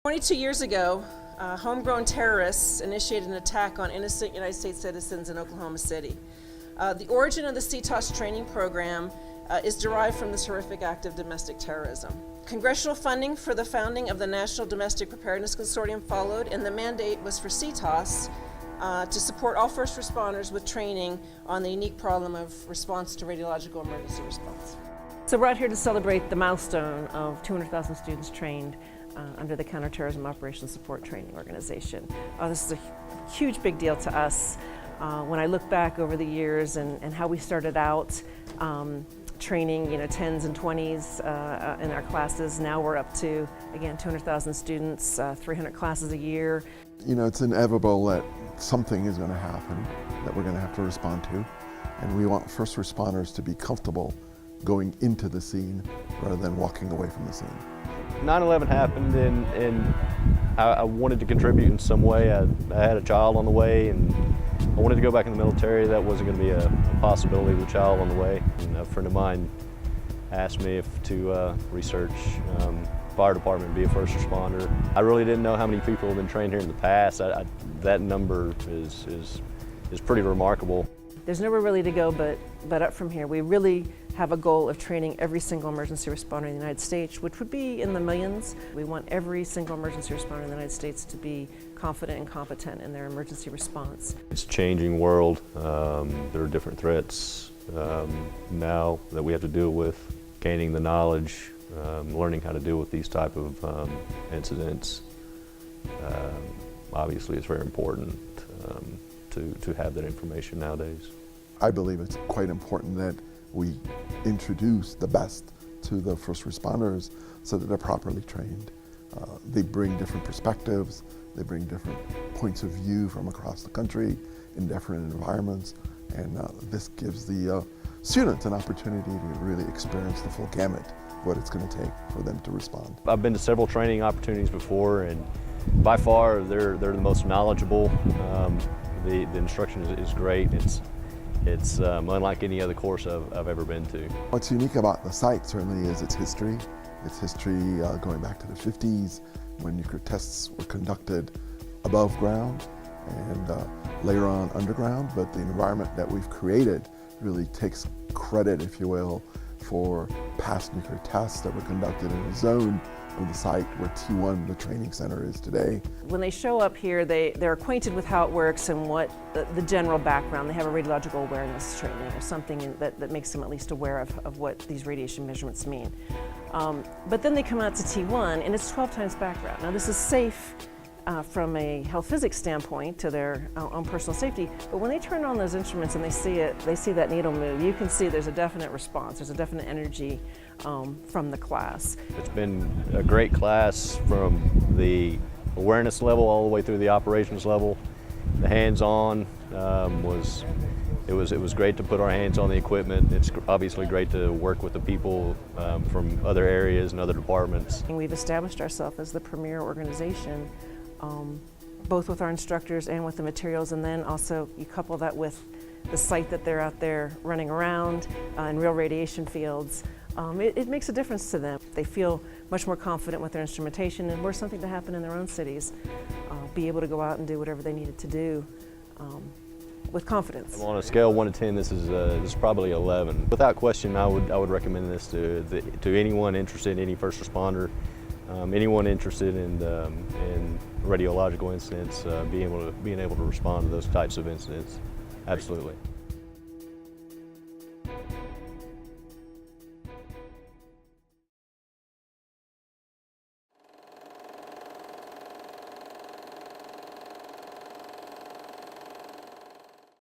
22 years ago, homegrown terrorists initiated an attack on innocent United States citizens in Oklahoma City. The origin of the CTOS training program is derived from this horrific act of domestic terrorism. Congressional funding for the founding of the National Domestic Preparedness Consortium followed, and the mandate was for CTOS to support all first responders with training on the unique problem of response to radiological emergency response. So we're out here to celebrate the milestone of 200,000 students trained under the Counter-Terrorism Operations Support training organization. This is a huge big deal to us. When I look back over the years and how we started out training, 10s and 20s in our classes, now we're up to, again, 200,000 students, 300 classes a year. It's inevitable that something is going to happen that we're going to have to respond to, and we want first responders to be comfortable going into the scene rather than walking away from the scene. 9/11 happened and I wanted to contribute in some way. I had a child on the way and I wanted to go back in the military. That wasn't going to be a possibility with a child on the way. And a friend of mine asked me to research fire department, be a first responder. I really didn't know how many people have been trained here in the past. That number is pretty remarkable. There's nowhere really to go but up from here. We really have a goal of training every single emergency responder in the United States, which would be in the millions. We want every single emergency responder in the United States to be confident and competent in their emergency response. It's a changing world. There are different threats now that we have to deal with. Gaining the knowledge, learning how to deal with these type of incidents. Obviously, it's very important to have that information nowadays. I believe it's quite important that we introduce the best to the first responders so that they're properly trained. They bring different perspectives, they bring different points of view from across the country in different environments, and this gives the students an opportunity to really experience the full gamut of what it's going to take for them to respond. I've been to several training opportunities before, and by far they're the most knowledgeable. The instruction is great. It's unlike any other course I've ever been to. What's unique about the site certainly is its history. Its history going back to the 50s when nuclear tests were conducted above ground and later on underground, but the environment that we've created really takes credit, if you will, for past nuclear tests that were conducted in a zone of the site where T1, the training center, is today. When they show up here, they're acquainted with how it works and what the general background. They have a radiological awareness training or something that makes them at least aware of what these radiation measurements mean. But then they come out to T1 and it's 12 times background. Now this is safe from a health physics standpoint to their own personal safety, but when they turn on those instruments and they see that needle move, you can see there's a definite response, there's a definite energy from the class. It's been a great class from the awareness level all the way through the operations level. The hands-on it was great to put our hands on the equipment. It's obviously great to work with the people from other areas and other departments. And we've established ourselves as the premier organization, both with our instructors and with the materials, and then also you couple that with the site that they're out there running around in real radiation fields. It makes a difference to them. They feel much more confident with their instrumentation and were something to happen in their own cities, be able to go out and do whatever they needed to do with confidence. On a scale of 1 to 10, this is probably 11. Without question, I would recommend this to anyone interested, any first responder, anyone interested in radiological incidents, being able to respond to those types of incidents. Absolutely.